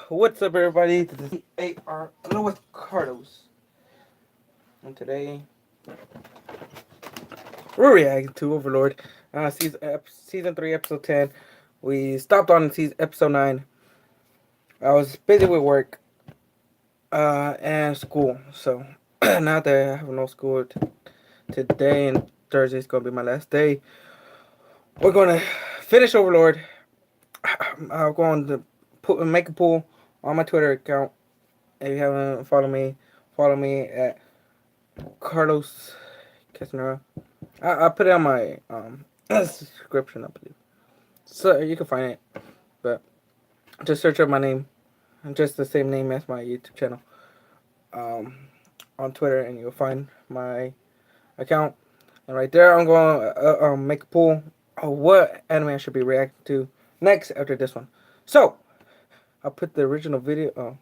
What's up, everybody? This is AR with Carlos, and today we're reacting to Overlord, season 3, episode 10. We stopped on episode 9. I was busy with work and school, so now that I have no school today and Thursday is gonna be my last day, we're gonna finish Overlord. I'm going to make a poll on my Twitter account. If you haven't follow me at Carlos Casanova. I put it on my description, I believe, so you can find it. But just search up my name, just the same name as my YouTube channel, um, on Twitter, and you'll find my account. And right there, I'm going to make a poll of what anime I should be reacting to next after this one. So I'll put the original video. Oh,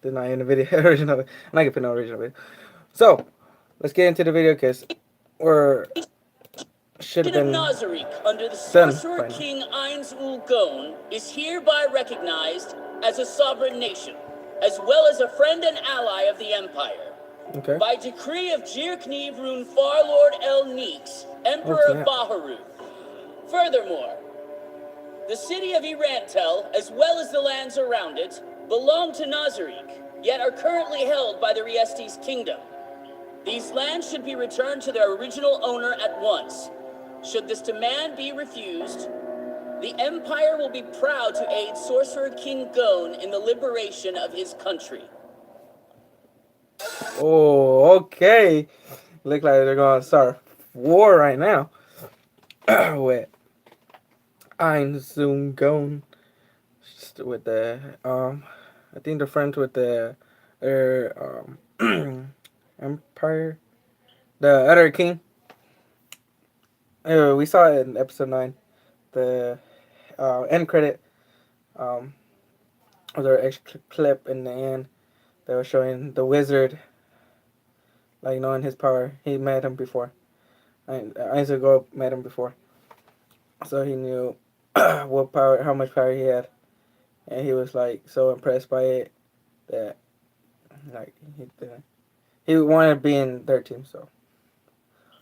did not end the video original. I'm not gonna put no original video. So let's get into the video because we're should have Of been Nazarick under the done sorcerer by now. king Ainz Ul Gon is hereby recognized as a sovereign nation, as well as a friend and ally of the Empire. Okay. By decree of Jirkniv Rune Farlord El Neeks, Oh Emperor of snap. Baharu. Furthermore, the city of Irantel, as well as the lands around it, belong to Nazarick, yet are currently held by the Riestes kingdom. These lands should be returned to their original owner at once. Should this demand be refused, the Empire will be proud to aid Sorcerer King Gon in the liberation of his country. Oh, okay. Look like they're gonna start war right now. With Ein Zoom Gone. With the I think they're friends with the Empire. The other king. We saw it in episode 9. The end credit. Was there extra clip in the end that was showing the wizard, like knowing his power. He met him before. Isaac met him before, so he knew what power, how much power he had, and he was like so impressed by it that like he wanted to be in their team. So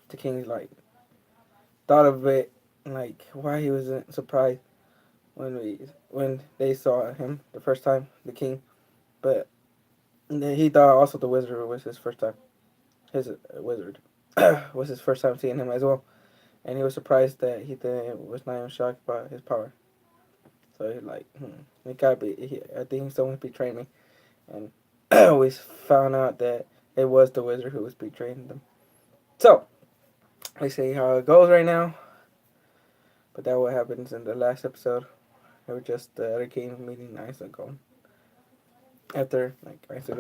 the king like thought of it, like why he wasn't surprised when they saw him the first time, the king, but he thought also the wizard was his first time. His wizard was his first time seeing him as well, and he was surprised that was not even shocked by his power. So he like, it gotta be. I think someone's betraying me, and we found out that it was the wizard who was betraying them. So let's see how it goes right now. But that what happens in the last episode. It was just the other king meeting Isaac after like Isaac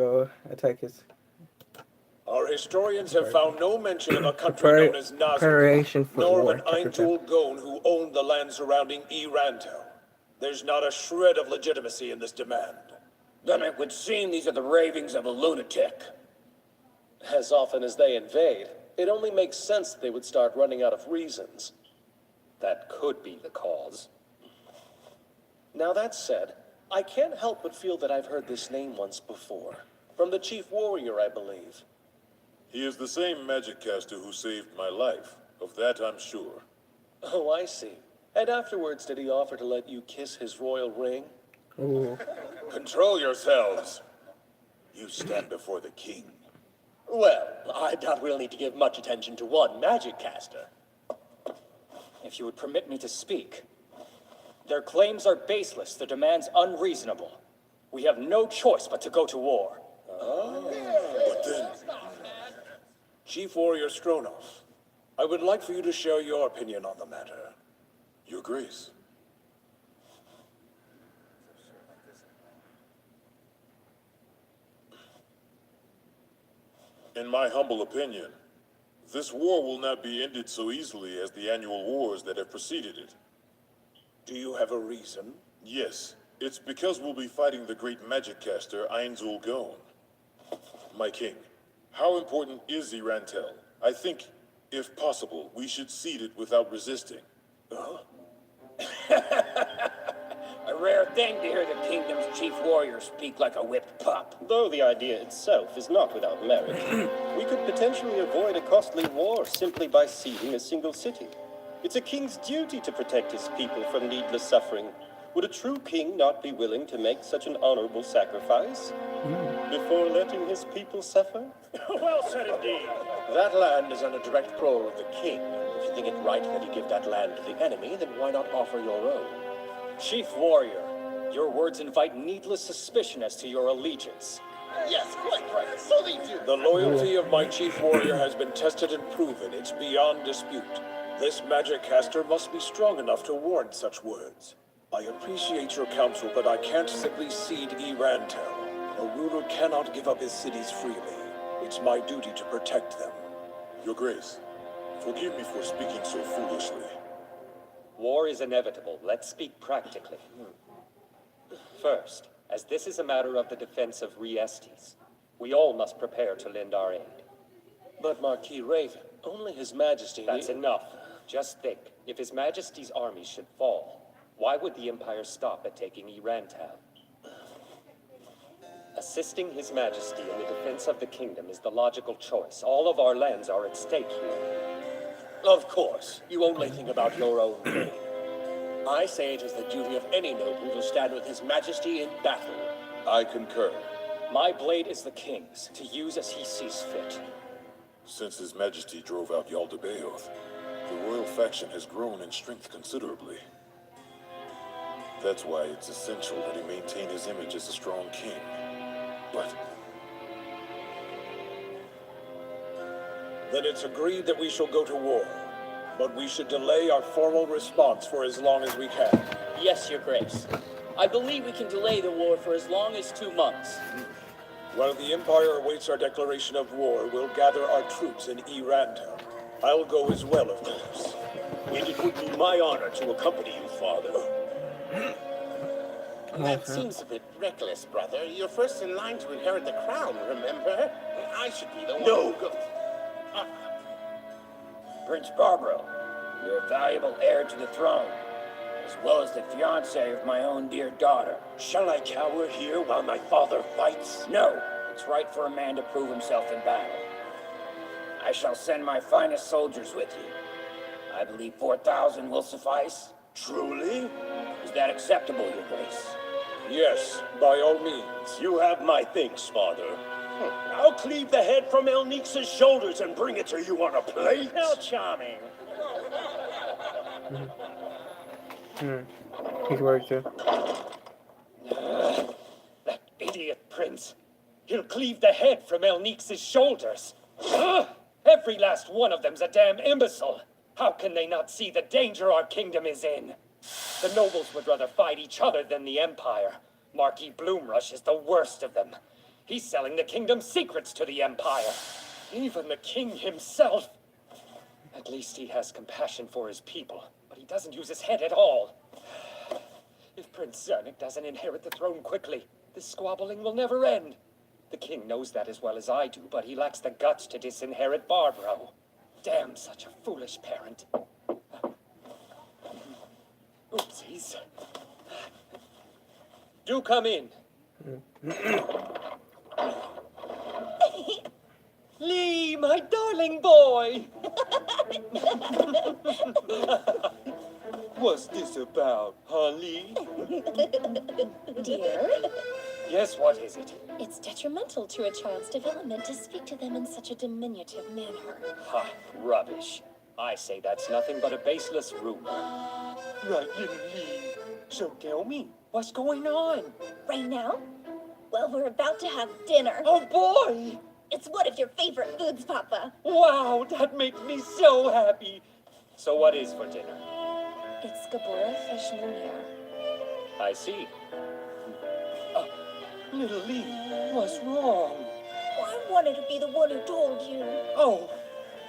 attack his. Our historians have found no mention of a country known as Nazarick, nor of an Ainz Ul Gon who owned the land surrounding Irantel. There's not a shred of legitimacy in this demand. Then it would seem these are the ravings of a lunatic. As often as they invade, it only makes sense that they would start running out of reasons. That could be the cause. Now that said, I can't help but feel that I've heard this name once before. From the chief warrior, I believe. He is the same magic caster who saved my life. Of that I'm sure. Oh, I see. And afterwards, did he offer to let you kiss his royal ring? Ooh. Control yourselves. You stand before the king. Well, I doubt we'll need to give much attention to one magic caster. If you would permit me to speak. Their claims are baseless, their demands unreasonable. We have no choice but to go to war. But then, Chief Warrior Stronos, I would like for you to share your opinion on the matter. Your Grace. In my humble opinion, this war will not be ended so easily as the annual wars that have preceded it. Do you have a reason? Yes, it's because we'll be fighting the great magic caster Ainz Ul Gon. My king, how important is Irantel? I think, if possible, we should cede it without resisting. A rare thing. thing to hear the kingdom's chief warrior speak like a whipped pup. Though the idea itself is not without merit, we could potentially avoid a costly war simply by ceding a single city. It's a king's duty to protect his people from needless suffering. Would a true king not be willing to make such an honorable sacrifice before letting his people suffer? Well said indeed. That land is under direct control of the king. If you think it right that you give that land to the enemy, then why not offer your own? Chief warrior, your words invite needless suspicion as to your allegiance. Yes, quite right. So they do. The loyalty of my chief warrior has been tested and proven. It's beyond dispute. This magic caster must be strong enough to warrant such words. I appreciate your counsel, but I can't simply cede Erantel. A ruler cannot give up his cities freely. It's my duty to protect them. Your Grace, forgive me for speaking so foolishly. War is inevitable. Let's speak practically. First, as this is a matter of the defense of Riestes, we all must prepare to lend our aid. But Marquis Raven, only His Majesty... That's enough. Just think, if His Majesty's armies should fall, why would the Empire stop at taking Erantal? Assisting His Majesty in the defense of the kingdom is the logical choice. All of our lands are at stake here. Of course, you only think about your own gain. I say it is the duty of any noble to stand with His Majesty in battle. I concur. My blade is the king's, to use as he sees fit. Since His Majesty drove out Yaldabaoth, the royal faction has grown in strength considerably. That's why it's essential that he maintain his image as a strong king. But Then it's agreed that we shall go to war. But we should delay our formal response for as long as we can. Yes, Your Grace. I believe we can delay the war for as long as 2 months. While the Empire awaits our declaration of war, we'll gather our troops in Erantel. I'll go as well, of course. And it would be my honor to accompany you, Father. That seems a bit reckless, brother. You're first in line to inherit the crown, remember? I should be the one No. who goes. Prince Barbaro, you're a valuable heir to the throne, as well as the fiancé of my own dear daughter. Shall I cower here while my father fights? No, it's right for a man to prove himself in battle. I shall send my finest soldiers with you. I believe 4,000 will suffice. Truly? Is that acceptable, Your Grace? Yes, by all means. You have my thanks, Father. I'll cleave the head from Elnix's shoulders and bring it to you on a plate. How charming. He's worried too. That idiot prince. He'll cleave the head from Elnix's shoulders. Every last one of them's a damn imbecile. How can they not see the danger our kingdom is in? The nobles would rather fight each other than the Empire. Marquis Bloomrush is the worst of them. He's selling the kingdom's secrets to the Empire. Even the king himself. At least he has compassion for his people, but he doesn't use his head at all. If Prince Zernik doesn't inherit the throne quickly, this squabbling will never end. The king knows that as well as I do, but he lacks the guts to disinherit Barbaro. Damn such a foolish parent. Oopsies. Do come in. Lee, my darling boy! What's this about, huh, Lee? Dear, Yes, what is it? it's detrimental to a child's development to speak to them in such a diminutive manner. Ha, rubbish. I say that's nothing but a baseless rumor. Right, little Lee. So tell me, what's going on? Right now? Well, we're about to have dinner. Oh, boy! It's one of your favorite foods, Papa. Wow, that makes me so happy. So what is for dinner? It's Gabora fish lumiere. I see. Little Lee, what's wrong? I wanted to be the one who told you. Oh,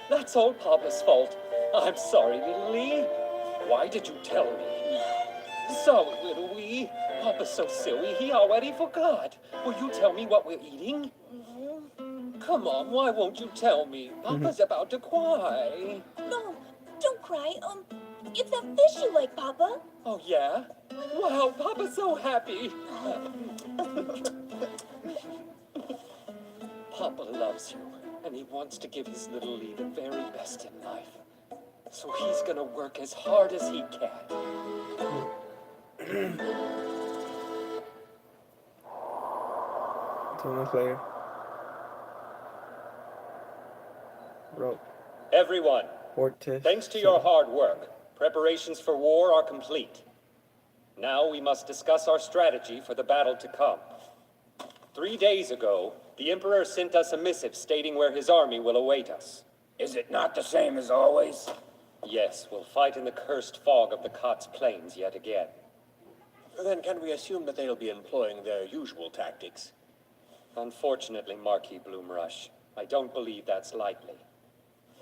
that's all Papa's fault. I'm sorry, little Lee. Why did you tell me? Sorry, little Wee. Papa's so silly, he already forgot. Will you tell me what we're eating? Come on, why won't you tell me? Papa's about to cry. No, don't cry. It's that fish you like, Papa. Oh, yeah? Wow, Papa's so happy. Papa loves you, and he wants to give his little Lee the very best in life. So he's gonna work as hard as he can. 2 months later. Rope. Everyone, Ortiz. thanks to your hard work, preparations for war are complete. Now we must discuss our strategy for the battle to come. 3 days ago, the Emperor sent us a missive stating where his army will await us. Is it not the same as always? Yes, we'll fight in the cursed fog of the Kotz Plains yet again. Then can we assume that they'll be employing their usual tactics? Unfortunately, Marquis Bloomrush, I don't believe that's likely.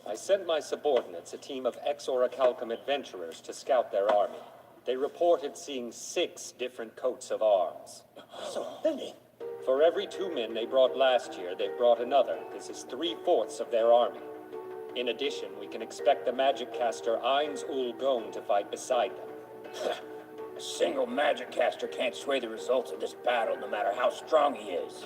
I sent my subordinates a team of ex-Orichalcum adventurers to scout their army. They reported seeing 6 different coats of arms. So many. For every 2 men they brought last year, they've brought another. This is 3/4 of their army. In addition, we can expect the magic caster Ainz Ul Gon to fight beside them. A single magic caster can't sway the results of this battle, no matter how strong he is.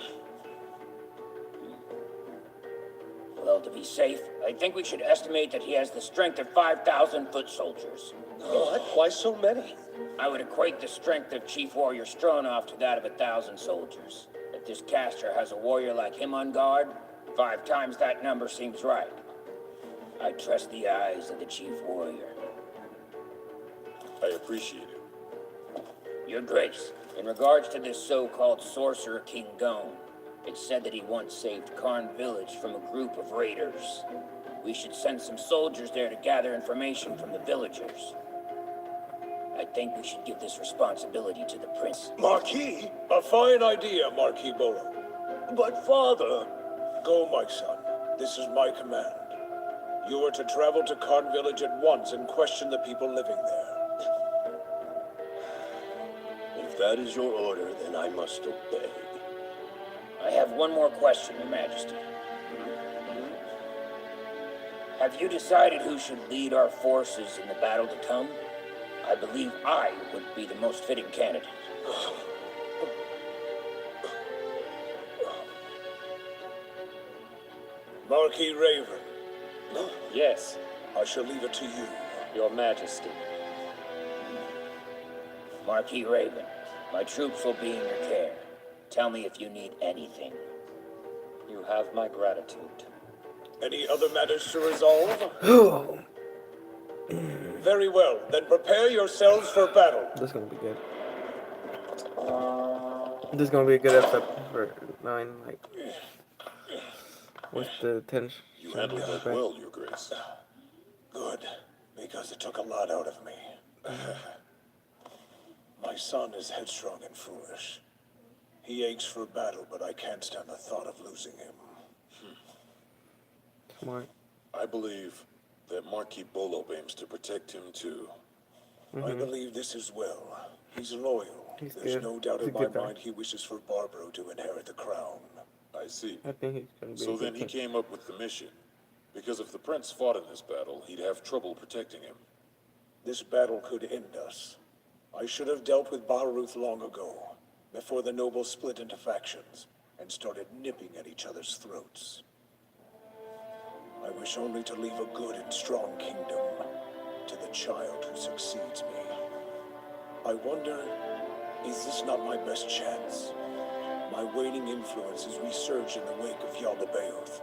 Well, to be safe, I think we should estimate that he has the strength of 5,000 foot soldiers. What? Why so many? I would equate the strength of Chief Warrior Stronov to that of 1,000 soldiers. If this caster has a warrior like him on guard, 5 times that number seems right. I trust the eyes of the Chief Warrior. I appreciate it. Your Grace, in regards to this so-called sorcerer King Gon, it's said that he once saved Karn Village from a group of raiders. We should send some soldiers there to gather information from the villagers. I think we should give this responsibility to the prince. Marquis? A fine idea, Marquis Bolo. But father... Go, my son. This is my command. You are to travel to Karn Village at once and question the people living there. If that is your order, then I must obey. I have one more question, Your Majesty. Have you decided who should lead our forces in the battle to come? I believe I would be the most fitting candidate. Marquis Raven. Yes, I shall leave it to you. Your Majesty. Marquis Raven, my troops will be in your care. Tell me if you need anything. You have my gratitude. Any other matters to resolve? Oh, Very well, then prepare yourselves for battle. this is gonna be good. This is gonna be a good episode for 9. Like, what's the tension? You handled that well, Your Grace. Good, because it took a lot out of me. My son is headstrong and foolish. He aches for battle, but I can't stand the thought of losing him. Smart. I believe that Marquis Bolo aims to protect him too. I believe this as well. He's loyal. He's There's good. no doubt He's in a my good guy. mind he wishes for Barbaro to inherit the crown. I see. I think he's gonna be. So a good then he king. came up with the mission. Because if the prince fought in this battle, he'd have trouble protecting him. This battle could end us. I should have dealt with Baruth long ago, before the nobles split into factions and started nipping at each other's throats. I wish only to leave a good and strong kingdom to the child who succeeds me. I wonder, is this not my best chance? My waning influence has resurged in the wake of Yaldabaoth.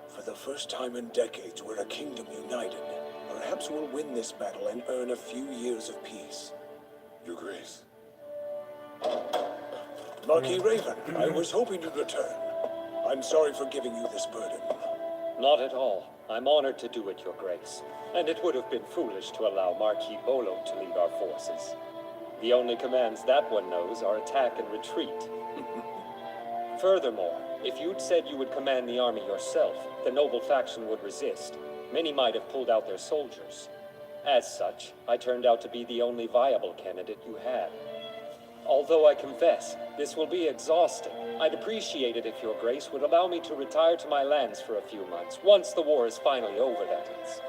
For the first time in decades, we're a kingdom united. Perhaps we'll win this battle and earn a few years of peace. Your Grace. Marquis Raven, I was hoping you'd return. I'm sorry for giving you this burden. Not at all. I'm honored to do it, Your Grace. And it would have been foolish to allow Marquis Bolo to lead our forces. The only commands that one knows are attack and retreat. Furthermore, if you'd said you would command the army yourself, the noble faction would resist. Many might have pulled out their soldiers. As such, I turned out to be the only viable candidate you had. Although I confess, this will be exhausting. I'd appreciate it if Your Grace would allow me to retire to my lands for a few months, once the war is finally over, that is.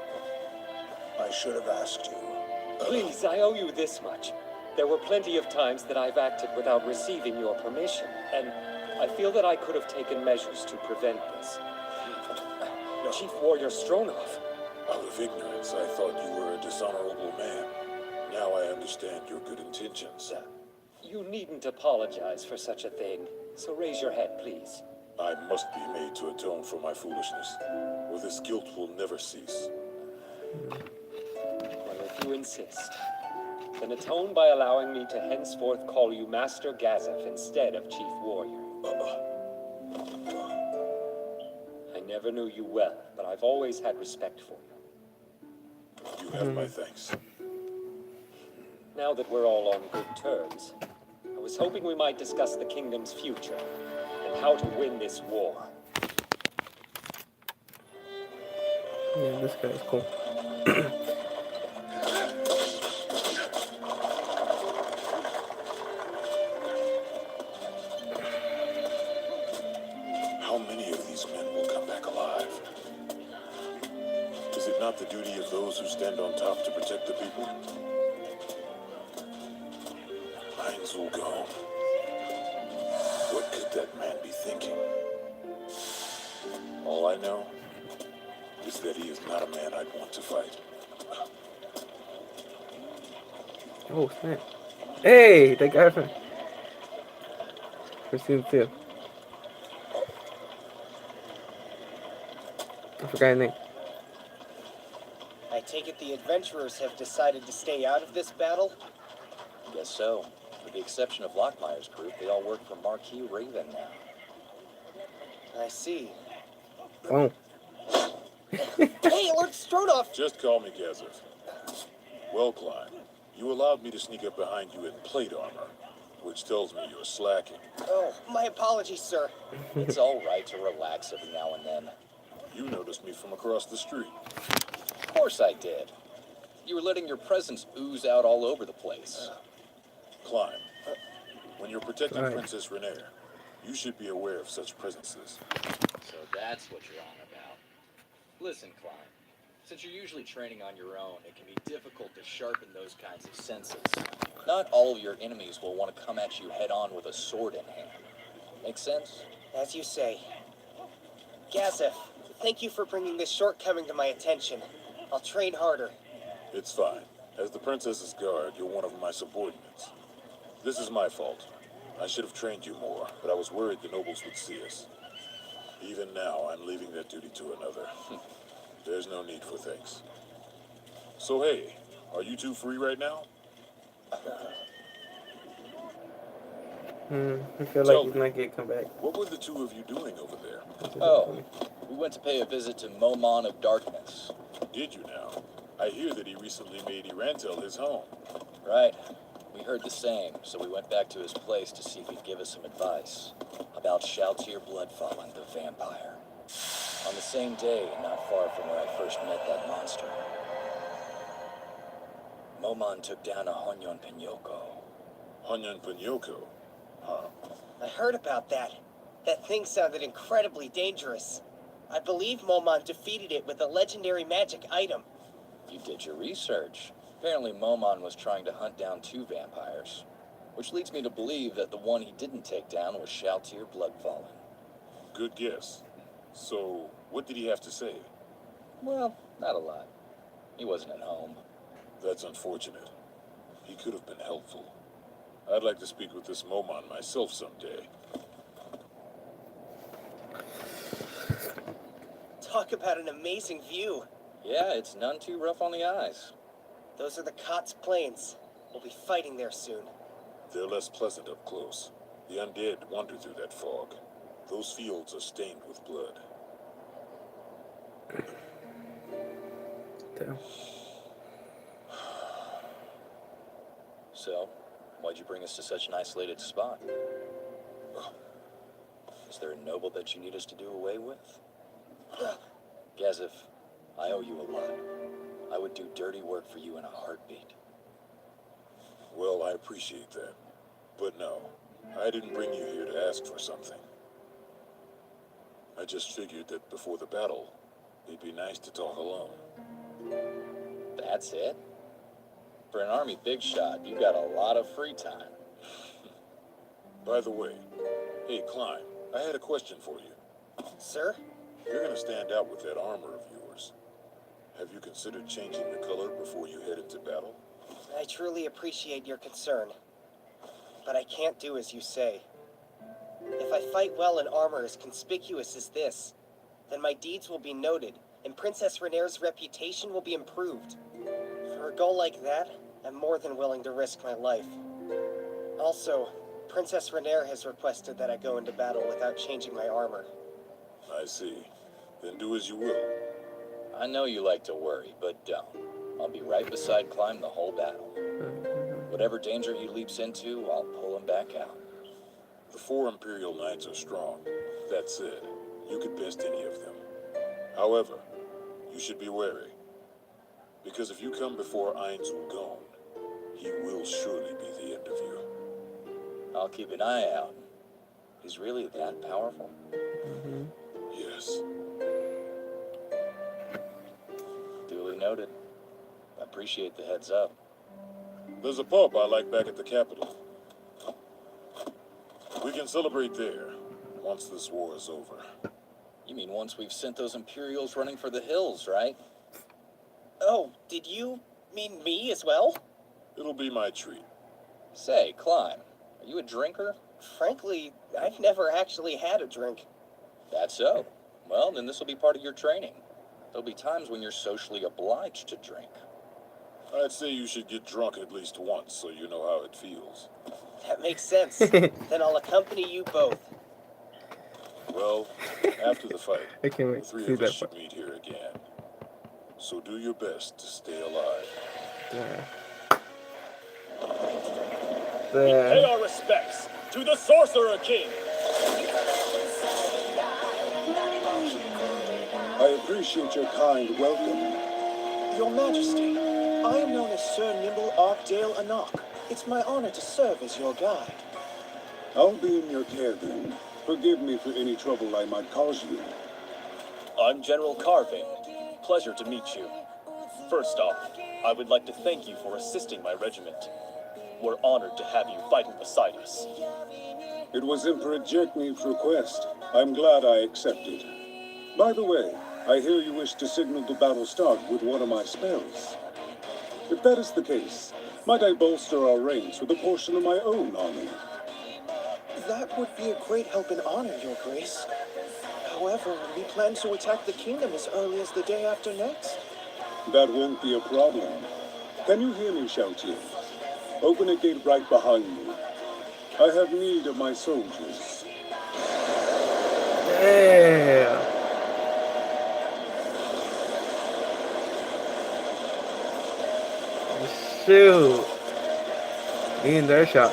I should have asked you. Please, I owe you this much. There were plenty of times that I've acted without receiving your permission, and I feel that I could have taken measures to prevent this. Chief Warrior Stronov. Out of ignorance, I thought you were a dishonorable man. Now I understand your good intentions. You needn't apologize for such a thing, so raise your head, please. I must be made to atone for my foolishness, or this guilt will never cease. Well, if you insist, then atone by allowing me to henceforth call you Master Gazef instead of Chief Warrior. I never knew you well, but I've always had respect for you. You have my thanks. Now that we're all on good terms, I was hoping we might discuss the kingdom's future and how to win this war. Yeah, this guy's cool. How many of these men will come back alive? Is it not the duty of those who stand on top to protect the people? Heinz will go. What could that man be thinking? All I know is that he is not a man I'd want to fight. Oh, snap. Hey, that guy from season 2. I forgot his name. I take it the adventurers have decided to stay out of this battle? Guess so. With the exception of Lockmeyer's group, they all work for Marquis Raven now. I see. Oh. Hey, Lord Stronov! Just call me Gazef. Well, Klein, you allowed me to sneak up behind you in plate armor, which tells me you're slacking. Oh, my apologies, sir. It's all right to relax every now and then. You noticed me from across the street. Of course I did. You were letting your presence ooze out all over the place. Klein, when you're protecting Princess Renair, you should be aware of such presences. So that's what you're on about. Listen, Klein, since you're usually training on your own, it can be difficult to sharpen those kinds of senses. Not all of your enemies will want to come at you head-on with a sword in hand. Make sense? As you say. Gazef, thank you for bringing this shortcoming to my attention. I'll train harder. It's fine. As the princess's guard, you're one of my subordinates. This is my fault. I should have trained you more, but I was worried the nobles would see us. Even now, I'm leaving that duty to another. There's no need for thanks. So hey, are you two free right now? I feel like he's not gonna come back. What were the two of you doing over there? Oh, we went to pay a visit to Momon of Darkness. Did you now? I hear that he recently made Irantel his home. Right. We heard the same, so we went back to his place to see if he'd give us some advice about Shaltir Bloodfallen, the vampire. On the same day, not far from where I first met that monster, Momon took down a Honyon Pinyoko. Honyon Pinyoko? Huh. I heard about that. That thing sounded incredibly dangerous. I believe Momon defeated it with a legendary magic item. You did your research. Apparently Momon was trying to hunt down 2 vampires, which leads me to believe that the one he didn't take down was Shaltir Bloodfallen. Good guess. So, what did he have to say? Well, not a lot. He wasn't at home. That's unfortunate. He could have been helpful. I'd like to speak with this Momon myself someday. Talk about an amazing view. Yeah, it's none too rough on the eyes. Those are the Kotz Plains. We'll be fighting there soon. They're less pleasant up close. The undead wander through that fog. Those fields are stained with blood. Damn. So, why'd you bring us to such an isolated spot? Is there a noble that you need us to do away with? Gazef, I owe you a lot. I would do dirty work for you in a heartbeat. Well, I appreciate that. But no, I didn't bring you here to ask for something. I just figured that before the battle, it'd be nice to talk alone. That's it? For an army big shot, you got a lot of free time. By the way, hey, Klein, I had a question for you. Sir? You're gonna stand out with that armor of yours. Have you considered changing the color before you head into battle? I truly appreciate your concern, but I can't do as you say. If I fight well in armor as conspicuous as this, then my deeds will be noted, and Princess Renaer's reputation will be improved. For a goal like that, I'm more than willing to risk my life. Also, Princess Renaer has requested that I go into battle without changing my armor. I see. Then do as you will. I know you like to worry, but don't. I'll be right beside Climb the whole battle. Whatever danger he leaps into, I'll pull him back out. The 4 Imperial Knights are strong. That said, you could best any of them. However, you should be wary. Because if you come before Ainzul Gone, he will surely be the end of you. I'll keep an eye out. He's really that powerful? Yes. Duly noted. I appreciate the heads up. There's a pub I like back at the capital. We can celebrate there, once this war is over. You mean once we've sent those Imperials running for the hills, right? Oh, did you mean me as well? It'll be my treat. Say, Climb, are you a drinker? Frankly, I've never actually had a drink. That's so. Well, then this will be part of your training. There'll be times when you're socially obliged to drink. I'd say you should get drunk at least once so you know how it feels. That makes sense. Then I'll accompany you both. Well, after the fight, I can't wait the to three see of that us should meet here again. So do your best to stay alive. Pay our respects to the Sorcerer King. I appreciate your kind welcome. Your Majesty, I am known as Sir Nimble Arkdale Anok. It's my honor to serve as your guide. I'll be in your care then. Forgive me for any trouble I might cause you. I'm General Carving. Pleasure to meet you. First off, I would like to thank you for assisting my regiment. We're honored to have you fighting beside us. It was Emperor Jerkneev's request. I'm glad I accepted. By the way, I hear you wish to signal the battle start with one of my spells. If that is the case, might I bolster our ranks with a portion of my own army? That would be a great help and honor, Your Grace. However, we plan to attack the kingdom as early as the day after next. That won't be a problem. Can you hear me, Shoutier? Open a gate right behind me. I have need of my soldiers. Yeah. Shoot. Me in their shot.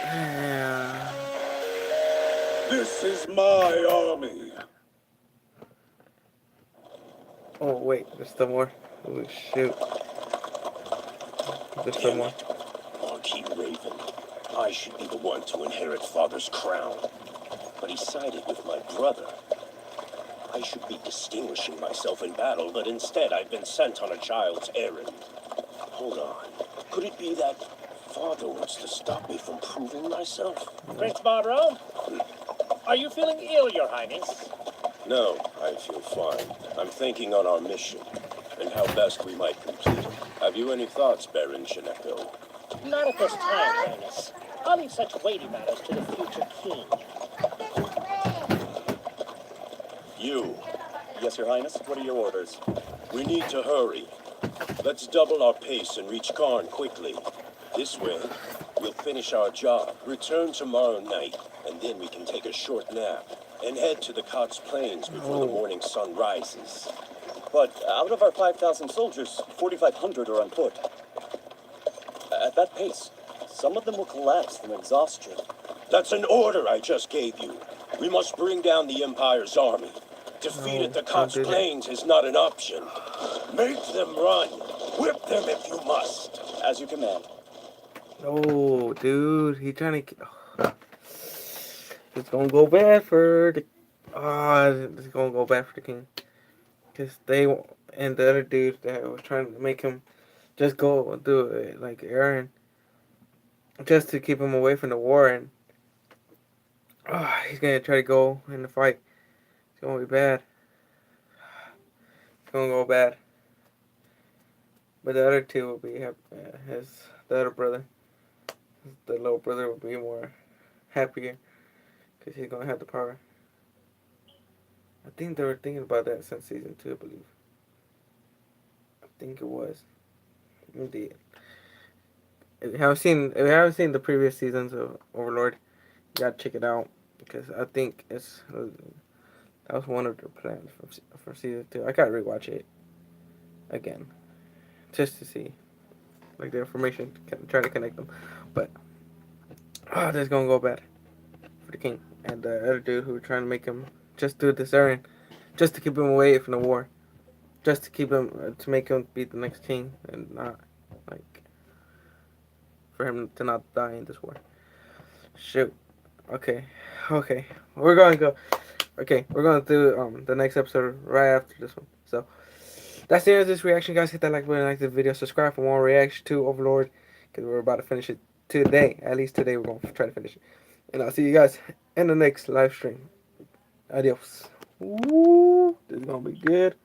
Yeah. This is my army. Oh wait, there's still more. Oh shoot. There's still more. Marquis Raven, I should be the one to inherit Father's crown. But he sided with my brother. I should be distinguishing myself in battle, but instead I've been sent on a child's errand. Hold on. Could it be that Father wants to stop me from proving myself? Prince Monroe? Are you feeling ill, Your Highness? No, I feel fine. I'm thinking on our mission, and how best we might complete it. Have you any thoughts, Baron Shineko? Not at this time, Highness. I'll leave such weighty matters to the future king. You. Yes, Your Highness? What are your orders? We need to hurry. Let's double our pace and reach Karn quickly. This way, we'll finish our job, return tomorrow night, and then we can take a short nap and head to the Cox Plains before the morning sun rises. But out of our 5,000 soldiers, 4,500 are on foot. At that pace, some of them will collapse from exhaustion. That's an order I just gave you. We must bring down the Empire's army. Defeat at the Cox Plains is not an option. Make them run. Whip them if you must. As you command. Oh, dude, he trying to. It's gonna go bad for the It's gonna go bad for the king. Because they and the other dude that was trying to make him just go do it like Aaron, just to keep him away from the war, and he's gonna try to go in the fight. It's gonna be bad. It's gonna go bad. But the other two will be the other brother, the little brother will be more happier because he's gonna have the power. I think they were thinking about that since season 2, I believe. I think it was. Indeed. If you haven't seen the previous seasons of Overlord, you gotta check it out because I think that was one of their plans for season 2. I gotta rewatch it again just to see like the information, try to connect them. But this is gonna go bad for the king and the other dude who were trying to make him just do this errand, just to keep him away from the war, just to keep him to make him be the next king and not like for him to not die in this war. Shoot. Okay. Okay. We're gonna go. Okay, we're gonna do the next episode right after this one. So that's the end of this reaction, guys. Hit that like button, like the video, subscribe for more reaction to Overlord because we're about to finish it today. At least today we're gonna try to finish it. And I'll see you guys in the next live stream. Adios. Ooh, this is gonna be good.